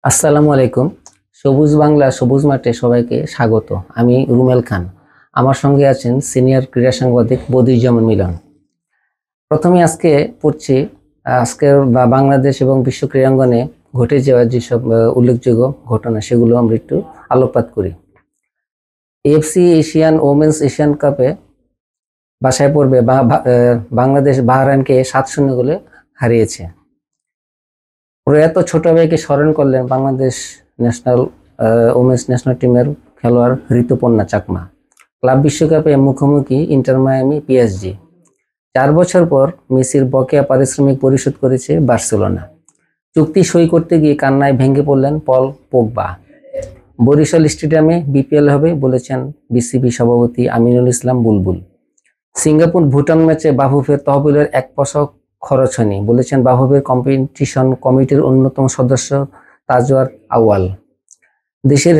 আসসালামু আলাইকুম। সবুজ বাংলা সবুজ মাঠে সবাইকে স্বাগত। আমি রুমেল খান। আমার সঙ্গে আছেন সিনিয়র ক্রীড়া সাংবাদিক বদিউজ্জামান মিলন। প্রথমে আজকে পড়ছি আজকের বাংলাদেশ এবং বিশ্ব ক্রীড়াঙ্গনে ঘটে যাওয়া যেসব উল্লেখযোগ্য ঘটনা সেগুলো আমরা একটু আলোকপাত করি। এএফসি এশিয়ান ওমেন্স এশিয়ান কাপে বাছাই পর্বে বাংলাদেশ বাহরাইনকে 7-0 গোলে হারিয়েছে। প্রয়াত ছোট ভাইকে স্মরণ করলেন বাংলাদেশ ন্যাশনাল ওমেন্স ন্যাশনাল টিমের খেলোয়াড় ঋতুপর্ণা চাকমা। ক্লাব বিশ্বকাপে মুখোমুখি ইন্টার মায়ামি পিএসজি। 4 বছর পর মেসির বকেয়া পারিশ্রমিক পরিশোধ করেছে বার্সেলোনা। চুক্তি সই করতে গিয়ে কান্নায় ভেঙে পড়লেন পল পোগবা। বরিশাল স্টেডিয়ামে বিপিএল হবে বলেছেন বিসিবি সভাপতি আমিনুল ইসলাম বুলবুল। সিঙ্গাপুর ভুটান ম্যাচে বাফুফের তহবিলের 1 পয়সাও খরচ হয়নি বলেছেন বাফুফের কম্পিটিশন কমিটির অন্যতম সদস্য তাজওয়ার আউয়াল। দেশের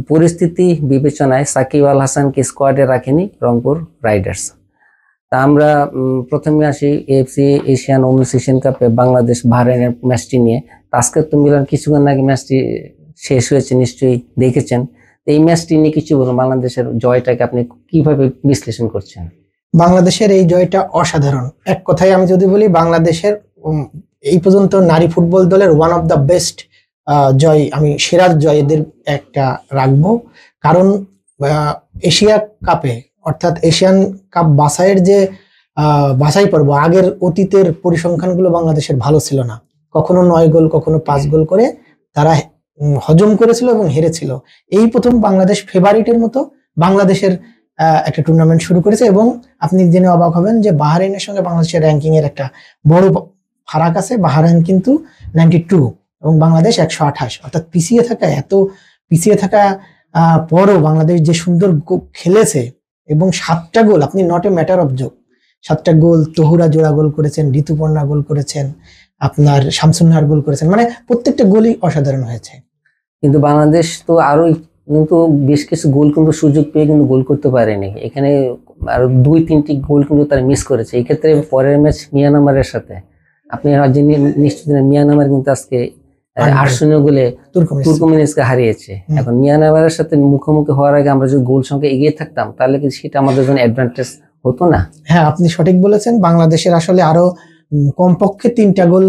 পরিস্থিতি বিবেচনায় সাকিব আল হাসানকে স্কোয়াডে রাখেনি রংপুর রাইডার্স। তা আমরা প্রথমে আসি এএফসি এশিয়ান ওমেন্স এশিয়ান কাপে বাংলাদেশ বাহরাইনের ম্যাচটি নিয়ে। আজকে তো মিলন কিছুক্ষণ আগে ম্যাচটি শেষ হয়েছে, নিশ্চয়ই দেখেছেন। এই ম্যাচটি নিয়ে কিছু বলুন, বাংলাদেশের জয়টাকে আপনি কিভাবে বিশ্লেষণ করছেন? বাংলাদেশের এই জয়টা অসাধারণ। এক কথায় আমি যদি বলি, বাংলাদেশের এই পর্যন্ত নারী ফুটবল দলের ওয়ান অফ দ্য বেস্ট জয়, আমি সেরা জয় এদের একটা রাখবো। কারণ এশিয়া কাপে অর্থাৎ এশিয়ান কাপ বাছাইয়ের যে বাছাই পর্ব, আগের অতীতের পরিসংখ্যানগুলো বাংলাদেশের ভালো ছিল না। কখনো 9 গোল কখনো 5 গোল করে তারা হজম করেছিল এবং হেরেছিল। এই প্রথম বাংলাদেশ ফেভারিটের মতো বাংলাদেশের একটা টুর্নামেন্ট শুরু করেছে। এবং আপনি জেনে অবাক হবেন যে বাহরাইনের সঙ্গে বাংলাদেশের র্যাঙ্কিং এর একটা বড় ফারাক আছে। বাহরাইন কিন্তু 92 এবং বাংলাদেশ 128, অর্থাৎ পিছিয়ে থাকা পরও বাংলাদেশ যে সুন্দর খেলেছে এবং 7টা গোল, আপনি not a matter of joke, 7টা গোল। তহুরা জোড়া গোল করেছেন, ঋতুপর্ণা গোল করেছেন, আপনার শামসুন্নাহার গোল করেছেন, মানে প্রত্যেকটা গোলই অসাধারণ হয়েছে। কিন্তু বাংলাদেশ তো আরো কিন্তু বেশ কিছু গোল কিন্তু সুযোগ পেয়ে কিন্তু গোল করতে পারেনি। এখানে আরো 2-3টি গোল কিন্তু তারা মিস করেছে। এই ক্ষেত্রে পরের ম্যাচ মিয়ানমারের সাথে আপনি নিশ্চিত মিয়ানমার কিন্তু আজকে 8-0 গোলে তুর্কমেনিস্তানকে হারিয়েছে। এখন মিয়ানমারের সাথে মুখোমুখি হওয়ার আগে আমরা যদি গোল সংখ্যা এগিয়ে থাকতাম তাহলে কি সেটা আমাদের জন্য অ্যাডভান্টেজ হতো না? হ্যাঁ, আপনি সঠিক বলেছেন। বাংলাদেশের আসলে আরো কমপক্ষে 3টা গোল,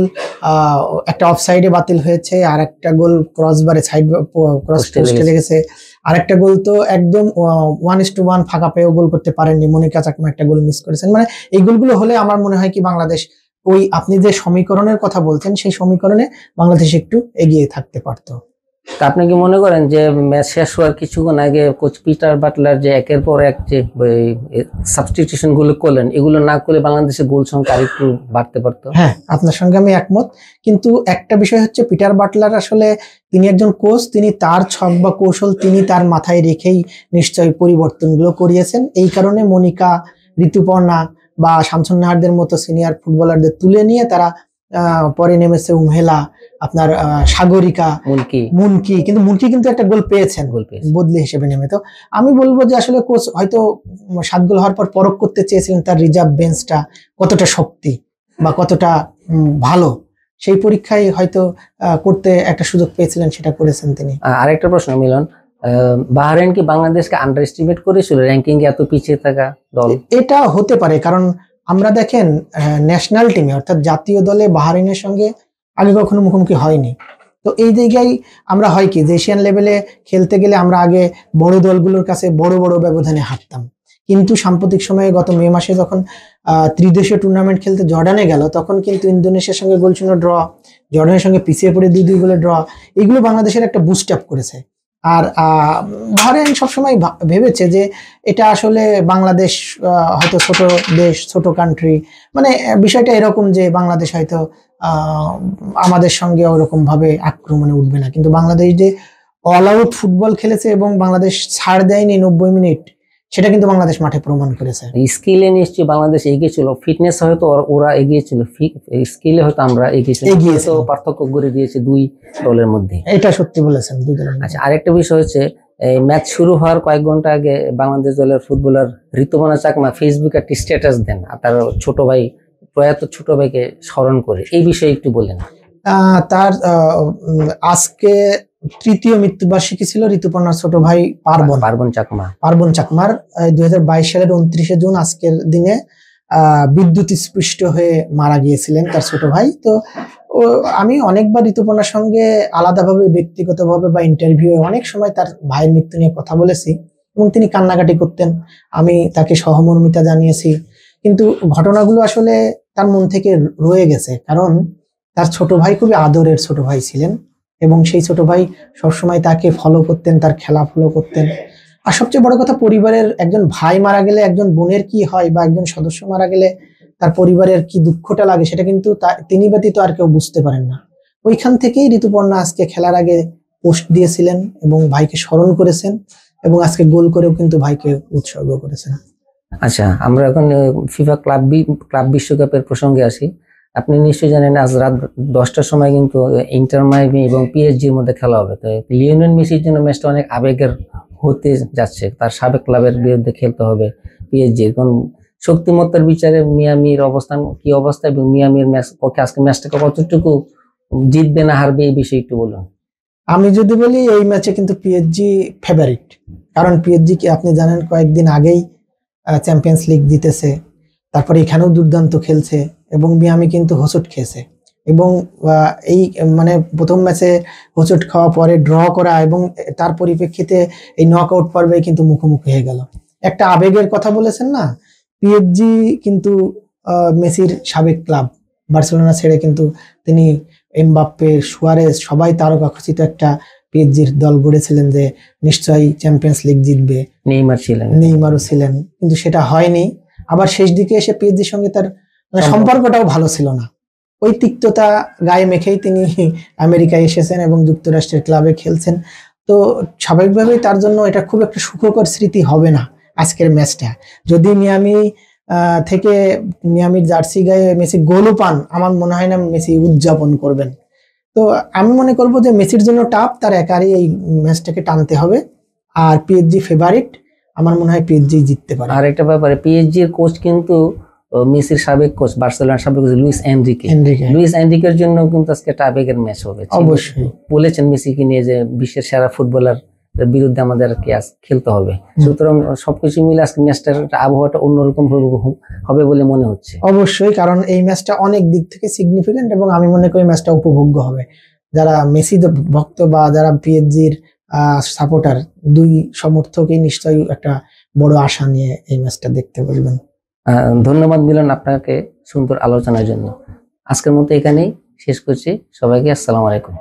একটা অফসাইডে বাতিল হয়েছে, আর একটা গোল ক্রসবারে ক্রস পোস্টে লেগেছে, আর একটা গোল তো একদম 1:1 ফাঁকা পেয়েও গোল করতে পারেননি। মনিকা চাকমা একটা গোল মিস করেছেন। মানে এই গোলগুলো হলে আমার মনে হয় কি বাংলাদেশ ওই আপনি যে সমীকরণের কথা বলছেন সেই সমীকরণে বাংলাদেশ একটু এগিয়ে থাকতে পারতো। আপনি কি মনে করেন যে ম্যাচ শেষ হওয়ার কিছুক্ষণ আগে কোচ পিটার বাটলার যে একের পর এক যে সাবস্টিটিউশন গুলো করলেন, এগুলো না করলে বাংলাদেশের গোল সংখ্যা আরেকটু বাড়তে পারতো? হ্যাঁ, আপনার সঙ্গে আমি একমত। কিন্তু একটা বিষয় হচ্ছে, পিটার বাটলার আসলে তিনি একজন কোচ, তিনি তার ছক বা কৌশল তিনি তার মাথায় রেখেই নিশ্চয়ই পরিবর্তনগুলো করিয়েছেন। এই কারণে মনিকা, ঋতুপর্ণা বা শামসুন্নাহারদের মতো সিনিয়র ফুটবলারদের তুলে নিয়ে তারা পরে নেমেছে উমহেলা, আপনার সাগরিকা, মুনকি। কিন্তু মুনকি কিন্তু একটা গোল পেয়েছেন বদলি হিসেবে নেমে। তো আমি বলবো যে আসলে কোচ হয়তো 7 গোল হওয়ার পর পরখ করতে চেয়েছিলেন তার রিজার্ভ বেঞ্চটা কতটা শক্তি বা কতটা ভালো, সেই পরীক্ষায় হয়তো করতে একটা সুযোগ পেয়েছিলেন, সেটা করেছেন তিনি। আরেকটা প্রশ্ন মিলন, বাহরাইন কি বাংলাদেশকে আন্ডার এস্টিমেট করেছিল র্যাঙ্কিং এ এত পিছিয়ে থাকা দল? এটা হতে পারে, কারণ আমরা দেখেন ন্যাশনাল টিমে অর্থাৎ জাতীয় দলে বাহরাইনের সঙ্গে আগে কখনো মুখোমুখি হয়নি। তো এই জায়গায় আমরা হয় কি যে এশিয়ান লেভেলে খেলতে গেলে আমরা আগে বড় দলগুলোর কাছে বড় বড় ব্যবধানে হারতাম। কিন্তু সাম্প্রতিক সময়ে গত মে মাসে যখন ত্রিদেশীয় টুর্নামেন্ট খেলতে জর্ডানে গেল, তখন কিন্তু ইন্দোনেশিয়ার সঙ্গে 0-0 ড্র, জর্ডানের সঙ্গে পিছিয়ে পড়ে 2-2 গোলে ড্র, এগুলো বাংলাদেশের একটা বুস্ট আপ করেছে। আর বাহরাইন সবসময় ভেবেছে যে এটা আসলে বাংলাদেশ হয়তো ছোট দেশ, ছোট কান্ট্রি, মানে বিষয়টা এরকম যে বাংলাদেশ হয়তো আমাদের সঙ্গে ওরকম ভাবে আক্রমণে উঠবে না। কিন্তু বাংলাদেশ যে অল আউট ফুটবল খেলেছে এবং বাংলাদেশ ছাড় দেয়নি 90 মিনিট, সেটা কিন্তু বাংলাদেশ মাঠে প্রমাণ করেছে। স্কিলে নিশ্চয়ই বাংলাদেশ এগিয়ে ছিল, ফিটনেস হয়তো ওরা এগিয়ে ছিল, স্কিলে হয়তো আমরা এগিয়ে ছিল, পার্থক্য করে দিয়েছে দুই দলের মধ্যে। এটা সত্যি বলেছেন, দুই দলের। আচ্ছা, আরেকটা বিষয় হচ্ছে এই ম্যাচ শুরু হওয়ার কয়েক ঘন্টা আগে বাংলাদেশ দলের ফুটবলার ঋতুপর্ণা চাকমা ফেসবুকে একটি স্ট্যাটাস দেন তার ছোট ভাই, প্রয়াত ছোট ভাইকে স্মরণ করে। এই বিষয়ে একটু বলেন। তার আজকে তৃতীয় মৃত্যুবার্ষিকী ছিল ঋতুপর্ণার ছোট ভাই পার্বণ চাকমার 2022 সালের 29শে জুন আজকের দিনে বিদ্যুৎ স্পৃষ্ট হয়ে মারা গিয়েছিলেন তার ছোট ভাই। তো আমি অনেকবার ঋতুপর্ণার সঙ্গে আলাদাভাবে ব্যক্তিগতভাবে বা ইন্টারভিউ অনেক সময় তার ভাইয়ের মৃত্যু নিয়ে কথা বলেছি এবং তিনি কান্নাকাটি করতেন, আমি তাকে সহমর্মিতা জানিয়েছি, কিন্তু ঘটনাগুলো আসলে তার মন থেকে রয়ে গেছে, কারণ তার ছোট ভাই খুবই আদরের ছোট ভাই ছিলেন এবং সেই ছোট ভাই সবসময় তাকে ফলো করতেন, তার খেলা ফলো করতেন। আর সবচেয়ে বড় কথা, পরিবারের একজন ভাই মারা গেলে একজন বোনের কি হয় বা একজন সদস্য মারা গেলে তার পরিবারের কি দুঃখটা লাগে সেটা কিন্তু তিনি ব্যতীত আর কেউ বুঝতে পারেন না। ওইখান থেকেই ঋতুপর্ণা আজকে খেলার আগে পোস্ট দিয়েছিলেন এবং ভাইকে স্মরণ করেছেন এবং আজকে গোল করেও কিন্তু ভাইকে উৎসর্গ করেছেন। আচ্ছা, আমরা এখন ফিফা ক্লাব বিশ্বকাপের প্রসঙ্গে আসি। আপনি নিশ্চয়ই জানেন আজ রাত 10টার সময় কিন্তু ইন্টার মায়ামি এবং পিএসজির মধ্যে খেলা হবে। তো লিওনেল মেসির জন্য ম্যাচটা অনেক আবেগের হতে যাচ্ছে, তার সাবেক ক্লাবের বিরুদ্ধে খেলতে হবে পিএসজির। কারণ শক্তিমত্তার বিচারে মিয়ামির অবস্থান কি অবস্থা এবং মিয়ামির ম্যাচ পক্ষে আজকে ম্যাচটাকে কতটুকু জিতবে না হারবে এই বিষয়ে একটু বলুন। আমি যদি বলি এই ম্যাচে কিন্তু পিএসজি ফেভারিট, কারণ পিএসজি কি আপনি জানেন কয়েকদিন আগেই চ্যাম্পিয়ন্স লিগ জিতেছে, তারপরে এখানেও দুর্দান্ত খেলছে এবং মিয়ামি কিন্তু হোঁচট খেয়েছে এবং এই মানে প্রথম ম্যাচে হোঁচট খাওয়া পরে ড্র করা এবং তার পরিপ্রেক্ষিতে এই নকআউট পর্বে কিন্তু মুখোমুখি হয়ে গেল। একটা আবেগের কথা বলেছেন না, পিএসজি কিন্তু মেসির সাবেক ক্লাব, বার্সেলোনা ছেড়ে কিন্তু তিনি এমবাপ্পে, সুয়ারেজ সবাই তারকাখচিত একটা পিএসজির দল গড়েছিলেন যে নিশ্চয়ই চ্যাম্পিয়ন্স লিগ জিতবে, নেইমারও ছিলেন, কিন্তু সেটা হয়নি। আবার শেষ দিকে এসে পিএসজির সঙ্গে তার সম্পর্কটাও ভালো ছিল না, ওই তিক্ততা গায়ে মেখেই তিনি আমেরিকায় এসেছেন এবং যুক্তরাষ্ট্রের ক্লাবে খেলছেন। তো স্বাভাবিকভাবেই তার জন্য এটা খুব একটা সুখকর স্মৃতি হবে না আজকের ম্যাচটা। যদি মিয়ামির জার্সি গায়ে মেসি গোলও পান, আমার মনে হয় না মেসি উদযাপন করবেন। তো আমি মনে করব যে মেসির জন্য টাফ, তার একারই এই ম্যাচটাকে টানতে হবে। আর পিএসজি ফেভারিট, আমার মনে হয় পিএসজি জিততে পারে। আর একটা ব্যাপারে, পিএসজি এর কোচ কিন্তু মেসির সাবেক কোচ, বার্সেলোনার সাবেক কোচ লুইস এনরিকের জন্য কিন্তু আজকে একটা আবেগের ম্যাচ হবে। অবশ্যই বলেছেন মেসিকে নিয়ে যে বিশ্বের সেরা ফুটবলার বিরুদ্ধে আমাদেরকে আজ খেলতে হবে। সুতরাং সবকিছু মিলে আজকে ম্যাচটার আবহাওয়াটা অন্যরকম হবে বলে মনে হচ্ছে। অবশ্যই, কারণ এই ম্যাচটা অনেক দিক থেকে সিগনিফিকেন্ট এবং আমি মনে করি ম্যাচটা উপভোগ্য হবে। যারা মেসি ভক্ত বা যারা পিএসজির সাপোর্টার, দুই সমর্থকই নিশ্চয়ই একটা বড় আশা নিয়ে এই ম্যাচটা দেখতে বলবেন। ধন্যবাদ মিলন আপনাকে সুন্দর আলোচনার জন্য। আজকের মতো এখানেই শেষ করছি। সবাইকে আসসালামু আলাইকুম।